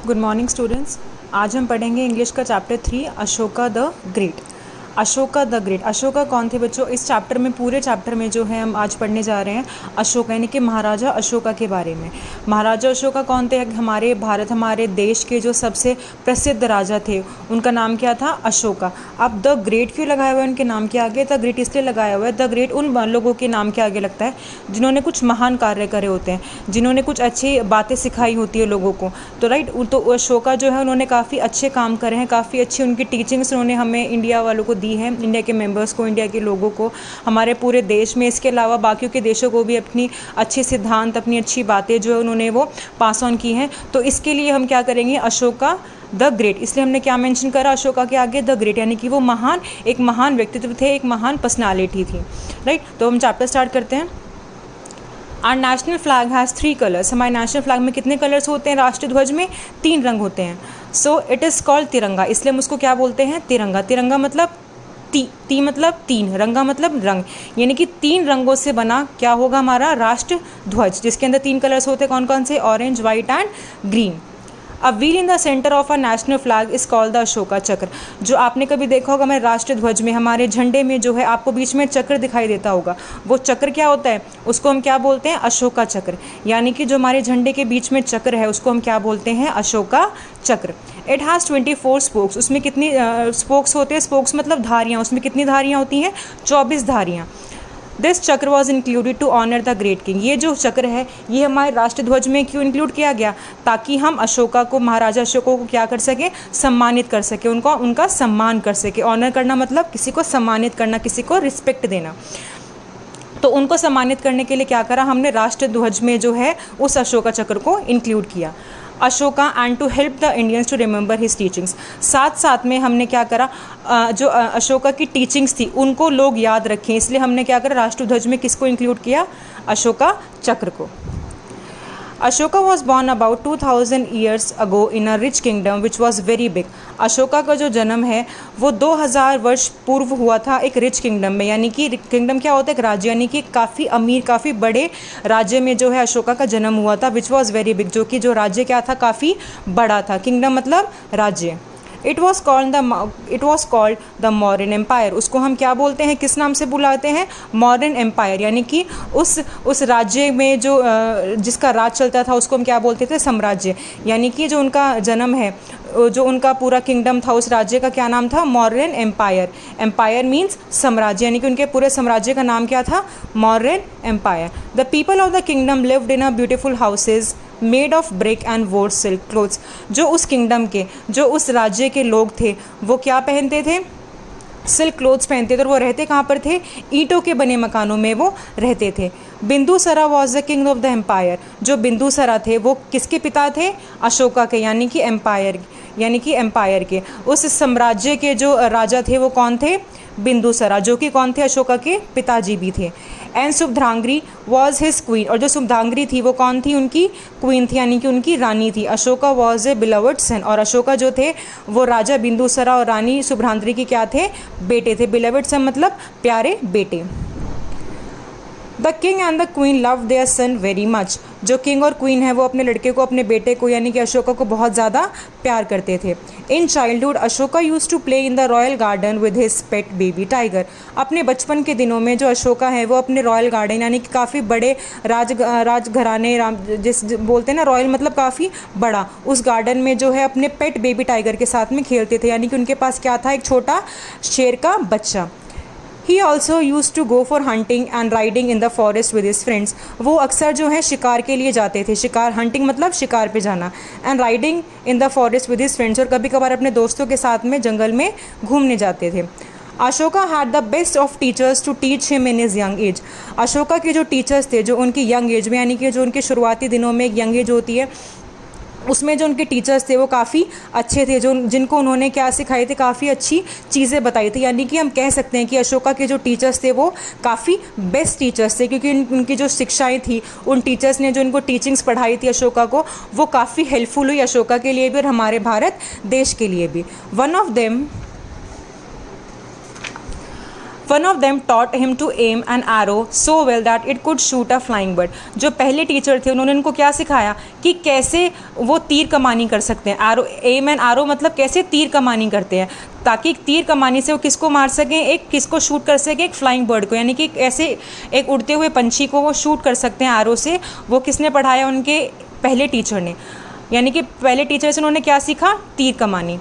Good morning students. आज हम पढ़ेंगे इंग्लिश का chapter 3 Ashoka the great. Ashoka the great, Ashoka कौन थे बच्चों? इस चैप्टर में, पूरे चैप्टर में जो है हम आज पढ़ने जा रहे हैं अशोका यानी कि महाराजा अशोका के बारे में। महाराजा अशोका कौन थे? हमारे भारत, हमारे देश के जो सबसे प्रसिद्ध राजा थे उनका नाम क्या था? अशोका। अब द ग्रेट क्यों लगाया हुआ है उनके नाम के आगे? द ग्रेट इसलिए लगाया हुआ है, द ग्रेट उन लोगों के नाम के आगे लगता है जिन्होंने कुछ महान कार्य करे होते हैं, जिन्होंने कुछ अच्छी बातें सिखाई होती है लोगों को। तो राइट, तो अशोका जो है उन्होंने काफ़ी अच्छे काम करे हैं, काफ़ी अच्छी उनकी टीचिंग्स उन्होंने हमें इंडिया वालों को दी है, इंडिया के मेंबर्स को, इंडिया के लोगों को, हमारे पूरे देश में। इसके अलावा बाकियों के देशों को भी अपनी अच्छे सिद्धांत, अपनी अच्छी बातें जो है उन्होंने वो पास ऑन की हैं। तो इसके लिए हम क्या करेंगे? अशोका द ग्रेट, इसलिए हमने क्या मेंशन करा अशोका के आगे? द ग्रेट, यानी कि वो महान, एक महान व्यक्तित्व थे, एक महान पर्सनालिटी थी। राइट, तो हम चैप्टर स्टार्ट करते हैं। Our national flag has 3 colours. हमारे नेशनल फ्लैग में कितने कलर्स होते हैं? राष्ट्रीय ध्वज में 3 रंग होते हैं। सो इट इज़ कॉल्ड तिरंगा, इसलिए हम उसको क्या बोलते हैं? तिरंगा। तिरंगा मतलब ती मतलब 3, रंगा मतलब रंग, यानी कि 3 रंगों से बना क्या होगा हमारा? राष्ट्र ध्वज, जिसके अंदर 3 कलर्स होते हैं। कौन कौन से? Orange, white and green. A wheel in the centre of a national flag is called the Ashoka चक्र। जो आपने कभी देखा होगा हमारे राष्ट्रीय ध्वज में, हमारे झंडे में जो है आपको बीच में चक्र दिखाई देता होगा, वो चक्र क्या होता है? उसको हम क्या बोलते हैं? अशोका चक्र। यानी कि जो हमारे झंडे के बीच में चक्र है उसको हम क्या बोलते हैं? अशोका चक्र। It has 24 spokes. उसमें कितनी स्पोक्स होते हैं? स्पोक्स मतलब धारियाँ। उसमें कितनी धारियाँ होती हैं? 24 धारियाँ। This chakra was included to honour the great king. ये जो चक्र है ये हमारे राष्ट्रीय ध्वज में क्यों इंक्लूड किया गया? ताकि हम अशोका को, महाराजा अशोका को क्या कर सकें? सम्मानित कर सके, उनका सम्मान कर सके। ऑनर करना मतलब किसी को सम्मानित करना, किसी को रिस्पेक्ट देना। तो उनको सम्मानित करने के लिए क्या करा हमने? राष्ट्रीय ध्वज में जो है उस अशोका चक्र को इंक्लूड किया। Ashoka and to help the Indians to remember his teachings. साथ साथ में हमने क्या करा? जो अशोका की टीचिंग्स थी उनको लोग याद रखें, इसलिए हमने क्या करा? राष्ट्रीय ध्वज में किसको इंक्लूड किया? अशोका चक्र को। Ashoka was born about 2000 years ago in a rich kingdom which was very big. Ashoka का जो जन्म है वो 2000 वर्ष पूर्व हुआ था एक रिच किंगडम में। यानी कि किंगडम क्या होता है? एक राज्य, यानी कि काफ़ी अमीर, काफ़ी बड़े राज्य में जो है अशोका का जन्म हुआ था। विच वॉज वेरी बिग, जो कि जो राज्य क्या था? काफ़ी बड़ा था। किंगडम मतलब राज्य। It was called the Mauryan empire. उसको हम क्या बोलते हैं? किस नाम से बुलाते हैं? मौर्यन एम्पायर। यानी कि उस राज्य में जो जिसका राज चलता था उसको हम क्या बोलते थे? साम्राज्य। यानी कि जो उनका जन्म है, जो उनका पूरा किंगडम था, उस राज्य का क्या नाम था? मौर्यन एम्पायर। एम्पायर मीन्स साम्राज्य, यानी कि उनके पूरे साम्राज्य का नाम क्या था? Mauryan empire. The people of the kingdom lived in a beautiful houses made of brick and wore silk clothes. जो उस किंगडम के, जो उस राज्य के लोग थे वो क्या पहनते थे? सिल्क क्लोथ्स पहनते थे। और वो रहते कहाँ पर थे? ईंटों के बने मकानों में वो रहते थे। Bindusara was the king of the empire. जो बिंदुसरा थे वो किसके पिता थे? अशोका के, यानी कि एम्पायर के। उस साम्राज्य के जो राजा थे वो कौन थे? बिंदुसरा, जो कि कौन थे? अशोका के पिताजी भी थे। एंड सुबधांगरी वॉज हिज क्वीन। और जो सुबधांगरी थी वो कौन थी? उनकी क्वीन थी, यानी कि उनकी रानी थी। अशोका वॉज ए बिलवर्ड सन। और अशोका जो थे वो राजा बिंदुसरा और रानी सुबधांगरी के क्या थे? बेटे थे। बिलवर्ड सन मतलब प्यारे बेटे। The king and the queen love their son very much. जो किंग और क्वीन है वो अपने लड़के को, अपने बेटे को यानी कि अशोका को बहुत ज़्यादा प्यार करते थे। In childhood Ashoka use to play in the royal garden with his pet baby tiger. अपने बचपन के दिनों में जो अशोका है वो अपने रॉयल गार्डन, यानी कि काफ़ी बड़े राजघराने, जिस बोलते हैं ना रॉयल मतलब काफ़ी बड़ा, उस गार्डन में जो है अपने पेट बेबी टाइगर के साथ में खेलते थे। यानी कि उनके पास क्या था? एक छोटा शेर का बच्चा। He also use to go for hunting and riding in the forest with his friends. वो अक्सर जो है शिकार के लिए जाते थे। शिकार, हंटिंग मतलब शिकार पे जाना, and riding in the forest with his friends, और कभी कभार अपने दोस्तों के साथ में जंगल में घूमने जाते थे। Ashoka had the best of teachers to teach him in his young age. Ashoka के जो टीचर्स थे, जो उनकी यंग एज में, यानी कि जो उनके शुरुआती दिनों में एक यंग एज होती है, उसमें जो उनके टीचर्स थे वो काफ़ी अच्छे थे, जिनको उन्होंने क्या सिखाई थी? काफ़ी अच्छी चीज़ें बताई थी। यानी कि हम कह सकते हैं कि अशोका के जो टीचर्स थे वो काफ़ी बेस्ट टीचर्स थे, क्योंकि उनकी जो शिक्षाएं थी, उन टीचर्स ने जो उनको टीचिंग्स पढ़ाई थी अशोका को, वो काफ़ी हेल्पफुल हुई अशोका के लिए भी और हमारे भारत देश के लिए भी। One of them one of them taught him to aim an arrow so well that it could shoot a flying bird. जो पहले टीचर थे उन्होंने उनको क्या सिखाया कि कैसे वो तीर कमानी कर सकते हैं। एरो, एम एन एरो मतलब कैसे तीर कमानी करते हैं, ताकि तीर कमानी से वो किसको मार सकें, एक किसको शूट कर सकें, एक फ्लाइंग बर्ड को, यानी कि ऐसे एक उड़ते हुए पंछी को वो शूट कर सकते हैं एरो से। वो किसने पढ़ाया, उनके पहले टीचर ने, यानी कि पहले टीचर से उन्होंने क्या सीखा, तीर कमानी।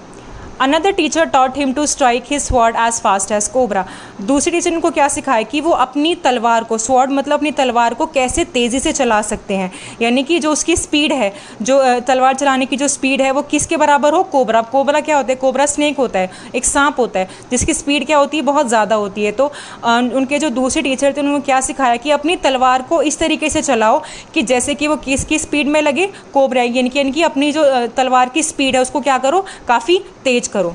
Another teacher taught him to strike his sword as fast as cobra. दूसरी टीचर ने उनको क्या सिखाया कि वो अपनी तलवार को, स्वॉर्ड मतलब अपनी तलवार को कैसे तेज़ी से चला सकते हैं, यानी कि जो उसकी स्पीड है, जो तलवार चलाने की जो स्पीड है वो किसके बराबर हो, कोबरा। कोबरा क्या होता है, कोबरा स्नेक होता है, एक सांप होता है जिसकी स्पीड क्या होती है, बहुत ज़्यादा होती है। तो उनके जो दूसरे टीचर थे उन्होंने क्या सिखाया कि अपनी तलवार को इस तरीके से चलाओ कि जैसे कि वो किसकी स्पीड में लगे, कोबरा, यानी कि अपनी जो तलवार की स्पीड है उसको क्या करो, काफ़ी तेज करो।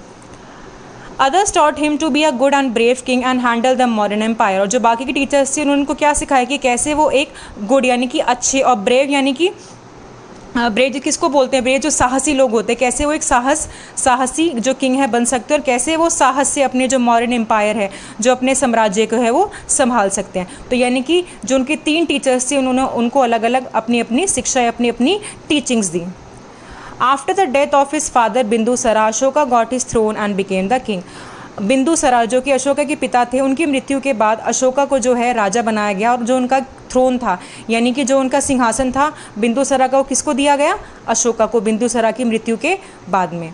Others taught him to be a good and brave king and handle the modern empire. और जो बाकी के टीचर्स थे उन्होंने उनको क्या सिखाया कि कैसे वो एक गुड यानी कि अच्छे, और ब्रेव यानी कि ब्रेव किसको बोलते हैं, ब्रेव जो साहसी लोग होते हैं, कैसे वो एक साहसी जो किंग है बन सकते हैं, और कैसे वो साहस से अपने जो मॉडर्न एम्पायर है, जो अपने साम्राज्य को है वो संभाल सकते हैं। तो यानी कि जो उनके 3 टीचर्स थे उन्होंने उनको अलग अलग अपनी अपनी शिक्षा, अपनी अपनी टीचिंग्स दी। After the death of his father Bindusara, Ashoka got his throne and became the king. Bindusara जो कि अशोका के पिता थे, उनकी मृत्यु के बाद अशोका को जो है राजा बनाया गया, और जो उनका थ्रोन था यानी कि जो उनका सिंहासन था बिंदुसरा का, वो किसको दिया गया, अशोका को, बिंदुसरा की मृत्यु के बाद में।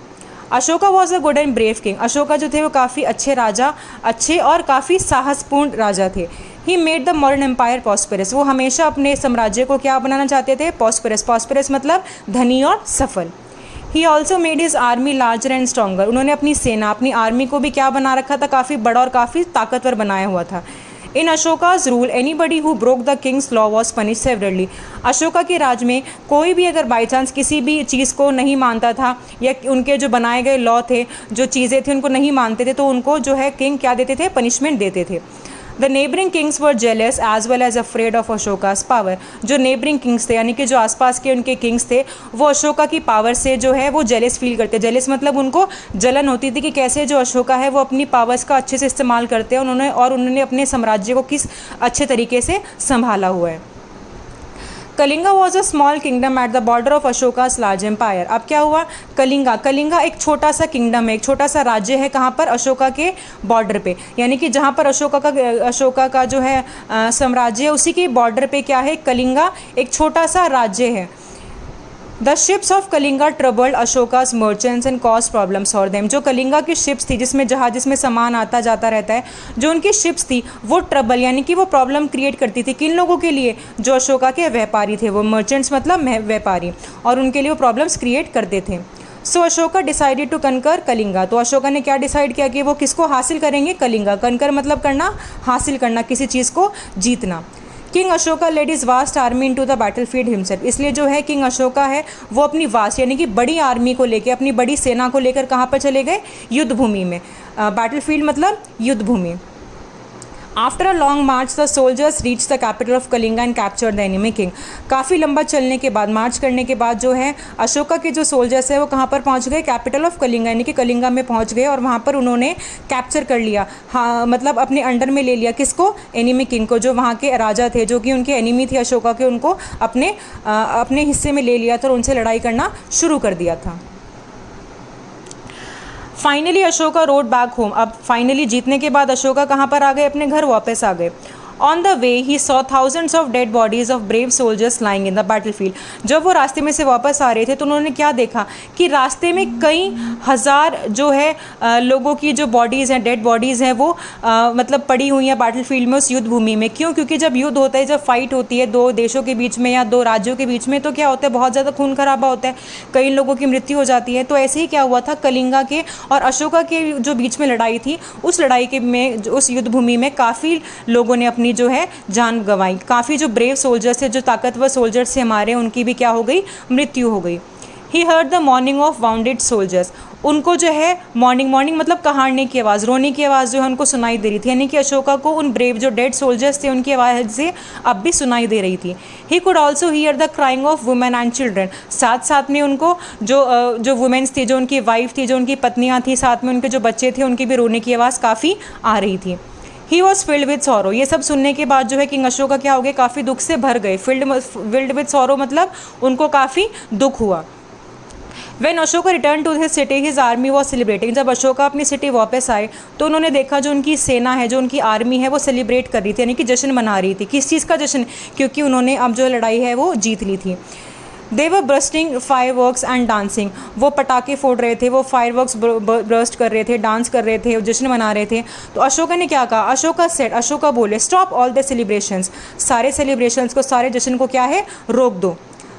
Ashoka was a good and brave king. Ashoka जो थे वो काफ़ी अच्छे राजा, अच्छे और काफ़ी साहसपूर्ण राजा थे। He made the modern empire prosperous. वो हमेशा अपने साम्राज्य को क्या बनाना चाहते थे, पॉस्परस। पॉस्परस मतलब धनी और सफल। He also made his army larger and stronger. उन्होंने अपनी सेना, अपनी आर्मी को भी क्या बना रखा था, काफ़ी बड़ा और काफ़ी ताकतवर बनाया हुआ था। In Ashoka's rule anybody who broke the king's law was punish severely. Ashoka के राज में कोई भी अगर बाई चांस किसी भी चीज़ को नहीं मानता था, या उनके जो बनाए गए लॉ थे, जो चीज़ें थी उनको नहीं मानते थे, तो उनको जो है किंग क्या देते थे, पनिशमेंट देते थे। The neighbouring kings were jealous as well as afraid of Ashoka's power. जो नेबरिंग किंग्स थे यानी कि जो आसपास के उनके किंग्स थे, वो अशोका की पावर से जो है वो जेलस फील करते। जेलस मतलब उनको जलन होती थी कि कैसे जो अशोका है वो अपनी पावर्स का अच्छे से इस्तेमाल करते हैं, उन्होंने अपने साम्राज्य को किस अच्छे तरीके से संभाला हुआ है। Kalinga was a small kingdom at the border of Ashoka's large empire. अब क्या हुआ, कलिंगा एक छोटा सा किंगडम है, एक छोटा सा राज्य है, कहाँ पर, अशोका के बॉर्डर पे, यानी कि जहाँ पर अशोका का जो है साम्राज्य है, उसी के बॉर्डर पे क्या है, कलिंगा एक छोटा सा राज्य है। The ships of Kalinga troubled Ashoka's merchants and cause problems for them. जो कलिंगा की शिप्स थी, जिसमें जहाज, जिसमें सामान आता जाता रहता है, जो उनकी शिप्स थी वो ट्रबल यानी कि वो प्रॉब्लम क्रिएट करती थी। किन लोगों के लिए, जो अशोका के व्यापारी थे, वो मर्चेंट्स मतलब व्यापारी, और उनके लिए वो प्रॉब्लम्स क्रिएट करते थे। So Ashoka decided to conquer Kalinga. तो अशोका ने क्या डिसाइड किया कि वो किसको हासिल करेंगे, कलिंगा। कनकर मतलब करना, हासिल करना, किसी चीज़ को जीतना। King Ashoka led his vast army into the battlefield himself. इसलिए जो है किंग अशोका है वो अपनी वास्ट यानी कि बड़ी आर्मी को लेकर, अपनी बड़ी सेना को लेकर कहाँ पर चले गए, युद्ध भूमि में। बैटलफील्ड मतलब युद्ध भूमि। After a long march the soldiers reach the capital of Kalinga and capture the enemy king. काफ़ी लंबा चलने के बाद, मार्च करने के बाद जो है अशोका के जो सोल्जर्स है वो कहाँ पर पहुँच गए, कैपिटल ऑफ कलिंगा यानी कि कलिंगा में पहुँच गए, और वहाँ पर उन्होंने कैप्चर कर लिया, हाँ मतलब अपने अंडर में ले लिया, किसको, एनिमी किंग को, जो वहाँ के राजा थे, जो कि उनके एनिमी थे अशोका के, उनको अपने हिस्से में ले लिया था और उनसे लड़ाई करना शुरू कर दिया था। Finally Ashoka road back home. अब फाइनली जीतने के बाद अशोका कहाँ पर आ गए, अपने घर वापस आ गए। On the way he saw thousands of dead bodies of brave soldiers lying in the battlefield. जब वो रास्ते में से वापस आ रहे थे तो उन्होंने क्या देखा कि रास्ते में कई हज़ार जो है लोगों की जो बॉडीज़ हैं, डेड बॉडीज़ हैं, वो मतलब पड़ी हुई हैं बैटलफील्ड में, उस युद्ध भूमि में। क्यों, क्योंकि जब युद्ध होता है, जब फाइट होती है दो देशों के बीच में या दो राज्यों के बीच में, तो क्या होता है, बहुत ज़्यादा खून खराबा होता है, कई लोगों की मृत्यु हो जाती है। तो ऐसे ही क्या हुआ था, कलिंगा के और अशोका के जो बीच में लड़ाई थी, उस लड़ाई के में, उस युद्ध भूमि में काफ़ी लोगों ने अपनी जो है जान गंवाई। काफ़ी जो ब्रेव सोल्जर्स थे, जो ताकतवर सोल्जर्स थे हमारे, उनकी भी क्या हो गई, मृत्यु हो गई। He heard the morning of bounded soldiers. उनको जो है मॉर्निंग मतलब कहाड़ने की आवाज़, रोने की आवाज़ जो है उनको सुनाई दे रही थी, यानी कि अशोका को उन ब्रेव जो डेड सोल्जर्स थे उनकी आवाज़ से अब भी सुनाई दे रही थी। He could also here the crying of women and children. साथ साथ में उनको जो वुमेन्स थी, जो उनकी वाइफ थी, जो उनकी पत्नियाँ थी, साथ में उनके जो बच्चे थे, उनकी भी रोने की आवाज़ काफ़ी आ रही थी। He was filled with sorrow. ये सब सुनने के बाद जो है किंग अशोका क्या हो गए, काफ़ी दुख से भर गए। फिल्ड विद सॉरो मतलब उनको काफ़ी दुख हुआ। When Ashoka return to his city his army was celebrating. जब अशोका अपनी सिटी वापस आए तो उन्होंने देखा जो उनकी सेना है, जो उनकी आर्मी है, वो सेलिब्रेट कर रही थी, यानी कि जश्न मना रही थी। किस चीज़ का जश्न? क्योंकि उन्होंने अब जो लड़ाई है वो जीत ली थी। दे वर ब्रस्टिंग फायरवर्क्स एंड डांसिंग। वो पटाखे फोड़ रहे थे, वो फायरवर्क्स ब्रस्ट कर रहे थे, डांस कर रहे थे, जश्न मना रहे थे। तो अशोका ने क्या कहा? अशोका सेड, अशोका बोले, स्टॉप ऑल द सेलिब्रेशंस। सारे सेलिब्रेशंस को, सारे जश्न को क्या है, रोक दो।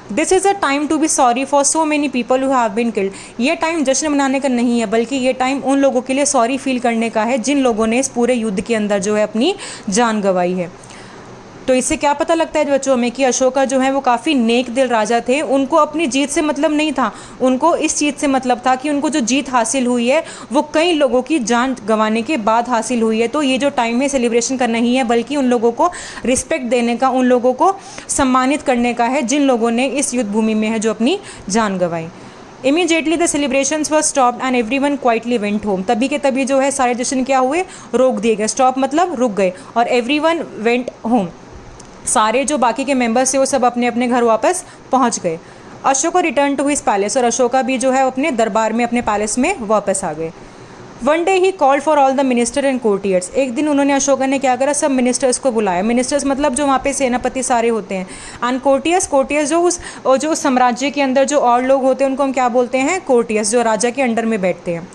This is a time to be sorry for so many people who have been killed. ये टाइम जश्न मनाने का नहीं है, बल्कि ये टाइम उन लोगों के लिए सॉरी फील करने का है जिन लोगों ने इस पूरे युद्ध के अंदर जो है अपनी जान गंवाई है। तो इससे क्या पता लगता है बच्चों में कि अशोका जो है वो काफ़ी नेक दिल राजा थे। उनको अपनी जीत से मतलब नहीं था, उनको इस चीज़ से मतलब था कि उनको जो जीत हासिल हुई है वो कई लोगों की जान गंवाने के बाद हासिल हुई है। तो ये जो टाइम है सेलिब्रेशन करना नहीं है, बल्कि उन लोगों को रिस्पेक्ट देने का, उन लोगों को सम्मानित करने का है जिन लोगों ने इस युद्ध भूमि में है जो अपनी जान गंवाई। Immediately the celebrations were stopped and everyone quietly went home. तभी के तभी जो है सारे जश्न क्या हुए, रोक दिए गए। स्टॉप मतलब रुक गए, और एवरीवन वेंट होम, सारे जो बाकी के मेंबर्स थे वो सब अपने अपने घर वापस पहुंच गए। Ashoka return to his palace, और अशोका भी जो है अपने दरबार में, अपने पैलेस में वापस आ गए। One day he called for all the minister and courtiers. एक दिन उन्होंने, अशोका ने क्या करा, सब मिनिस्टर्स को बुलाया। मिनिस्टर्स मतलब जो वहाँ पे सेनापति सारे होते हैं। एंड कोर्टियर्स, कोर्टियर्स जो उस साम्राज्य के अंदर जो और लोग होते हैं उनको हम क्या बोलते हैं, कोर्टियर्स, जो राजा के अंडर में बैठते हैं।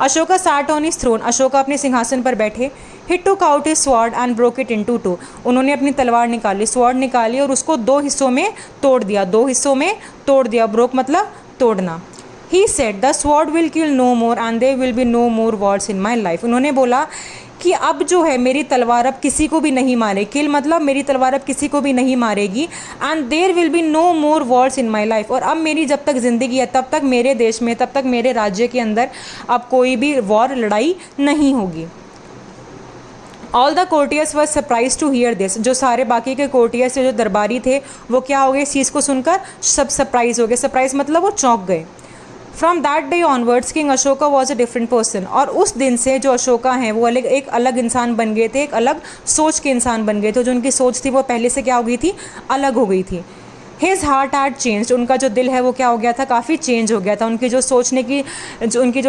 Ashoka sat on his throne, Ashoka अपने सिंहासन पर बैठे। He took out his sword and broke it into two. उन्होंने अपनी तलवार निकाली, स्वॉर्ड निकाली और उसको दो हिस्सों में तोड़ दिया, दो हिस्सों में तोड़ दिया। ब्रोक मतलब तोड़ना। He said the sword will kill no more and there will be no more wars in my life. उन्होंने बोला कि अब जो है मेरी तलवार अब किसी को भी नहीं मारे, किल मतलब मेरी तलवार अब किसी को भी नहीं मारेगी। And there will be no more wars in my life, और अब मेरी जब तक ज़िंदगी है तब तक मेरे देश में, तब तक मेरे राज्य के अंदर अब कोई भी वॉर, लड़ाई नहीं होगी। All the courtiers were surprise to hear this. जो सारे बाकी के कोर्टियर्स जो दरबारी थे वो क्या हो गए, इस चीज़ को सुनकर सब सरप्राइज हो गए। सरप्राइज मतलब वो चौंक गए। From that day onwards king Ashoka was a different person. और उस दिन से जो अशोका हैं वो एक अलग इंसान बन गए थे, एक अलग सोच के इंसान बन गए थे। जो उनकी सोच थी वो पहले से क्या हो गई थी, अलग हो गई थी। हिज हार्ट हैड चेंज्ड, उनका जो दिल है वो क्या हो गया था, काफ़ी चेंज हो गया था। उनकी जो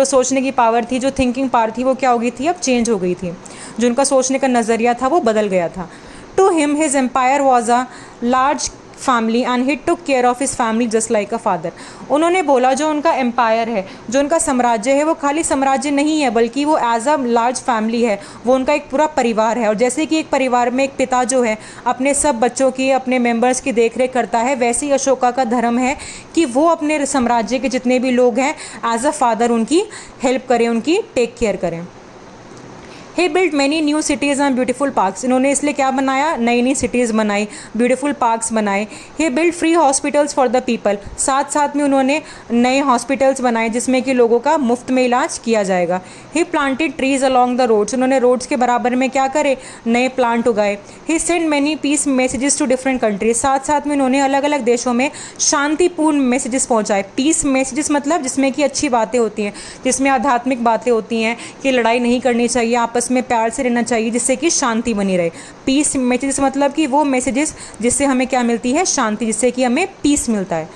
सोचने की पावर थी, जो थिंकिंग पावर थी वो क्या हो गई थी, अब चेंज हो गई थी। जो उनका सोचने का नज़रिया था वो बदल गया था। To him his empire was a large family and he took care of his family just like a father. उन्होंने बोला जो उनका एम्पायर है, जो उनका साम्राज्य है, वो खाली साम्राज्य नहीं है, बल्कि वो एज अ लार्ज फैमिली है, वो उनका एक पूरा परिवार है। और जैसे कि एक परिवार में एक पिता जो है अपने सब बच्चों की, अपने मेंबर्स की देखरेख करता है, वैसे ही अशोका का धर्म है कि वो अपने साम्राज्य के जितने भी लोग हैं एज अ फादर उनकी हेल्प करें, उनकी टेक केयर करें। He build many new cities and beautiful parks. इन्होंने इसलिए क्या बनाया, नई नई सिटीज़ बनाई, ब्यूटीफुल पार्क्स बनाए। He build free hospitals for the people, साथ साथ में उन्होंने नए हॉस्पिटल्स बनाए जिसमें कि लोगों का मुफ्त में इलाज किया जाएगा। He planted trees along the roads, उन्होंने रोड्स के बराबर में क्या करे, नए प्लांट उगाए। He send many peace messages to different countries, साथ साथ में उन्होंने अलग अलग देशों में शांतिपूर्ण मैसेजेस पहुँचाए। पीस मैसेजेस मतलब जिसमें कि अच्छी बातें होती हैं, जिसमें आध्यात्मिक बातें होती हैं कि लड़ाई नहीं करनी चाहिए, आपस में प्यार से रहना चाहिए जिससे कि शांति बनी रहे। पीस मैसेजेस मतलब कि वो मैसेजेस जिससे हमें क्या मिलती है, शांति, जिससे कि हमें पीस मिलता है।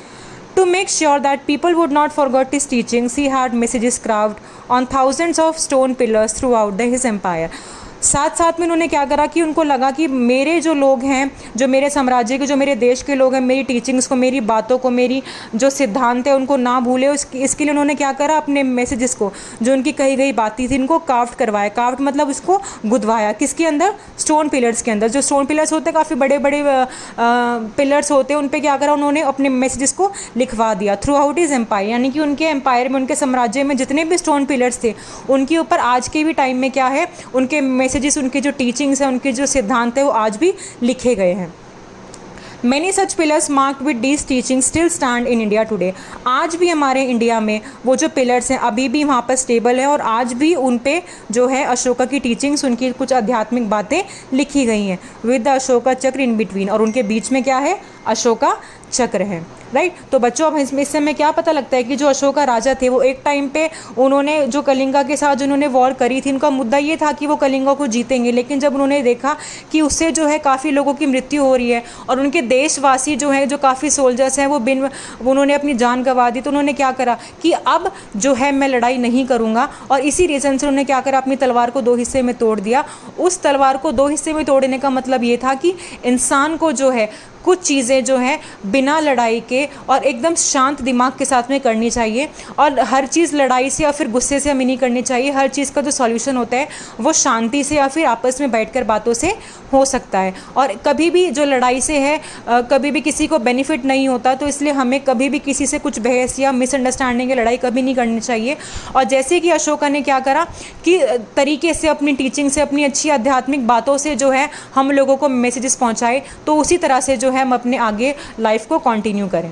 To make sure that people would not forgot his teachings he had messages craft on thousands of stone pillars throughout the his empire. साथ साथ में उन्होंने क्या करा कि उनको लगा कि मेरे जो लोग हैं, जो मेरे साम्राज्य के, जो मेरे देश के लोग हैं, मेरी टीचिंग्स को, मेरी बातों को, मेरी जो सिद्धांत है उनको ना भूले। इसके लिए उन्होंने क्या करा, अपने मैसेजेस को, जो उनकी कही गई बातें थी, इनको काफ्ट करवाया। काफ्ट मतलब उसको गुदवाया, किसके अंदर, स्टोन पिलर्स के अंदर। जो स्टोन पिलर्स होते हैं काफ़ी बड़े बड़े पिलर्स होते हैं, उन पर क्या करा, उन्होंने अपने मैसेजेस को लिखवा दिया थ्रू आउट हिज एम्पायर। यानी कि उनके एम्पायर में, उनके साम्राज्य में जितने भी स्टोन पिलर्स थे उनके ऊपर आज के भी टाइम में क्या है, उनके मैसेजेस, उनकी जो टीचिंग्स है, उनके जो सिद्धांत है वो आज भी लिखे गए हैं। Many such pillars marked with these teaching still stand in India today. आज भी हमारे इंडिया में वो जो पिलर्स हैं अभी भी वहाँ पर स्टेबल है, और आज भी उन पे जो है अशोका की टीचिंग्स, उनकी कुछ आध्यात्मिक बातें लिखी गई हैं। विद द अशोका चक्र इन बिटवीन, और उनके बीच में क्या है, अशोका चक्र है, राइट। तो बच्चों अब इससे हमें क्या पता लगता है कि जो अशोका राजा थे वो एक टाइम पे उन्होंने जो कलिंगा के साथ उन्होंने वॉर करी थी, उनका मुद्दा ये था कि वो कलिंगा को जीतेंगे, लेकिन जब उन्होंने देखा कि उससे जो है काफ़ी लोगों की मृत्यु हो रही है और उनके देशवासी जो हैं, जो काफ़ी सोल्जर्स हैं, उन्होंने अपनी जान गंवा दी, तो उन्होंने क्या करा कि अब जो है मैं लड़ाई नहीं करूँगा, और इसी रीज़न से उन्होंने क्या करा, अपनी तलवार को 2 हिस्से में तोड़ दिया। उस तलवार को 2 हिस्से में तोड़ने का मतलब ये था कि इंसान को जो है कुछ चीज़ें जो हैं बिना लड़ाई के और एकदम शांत दिमाग के साथ में करनी चाहिए, और हर चीज़ लड़ाई से या फिर गुस्से से हमें नहीं करनी चाहिए। हर चीज़ का जो सॉल्यूशन होता है वो शांति से या फिर आपस में बैठकर बातों से हो सकता है, और कभी भी जो लड़ाई से है कभी भी किसी को बेनिफिट नहीं होता, तो इसलिए हमें कभी भी किसी से कुछ बहस या मिसअंडरस्टैंडिंग की लड़ाई कभी नहीं करनी चाहिए। और जैसे कि अशोका ने क्या करा कि तरीके से अपनी टीचिंग से, अपनी अच्छी आध्यात्मिक बातों से जो है हम लोगों को मैसेजेस पहुँचाए, तो उसी तरह से जो है हम अपने आगे लाइफ को कंटिन्यू करें।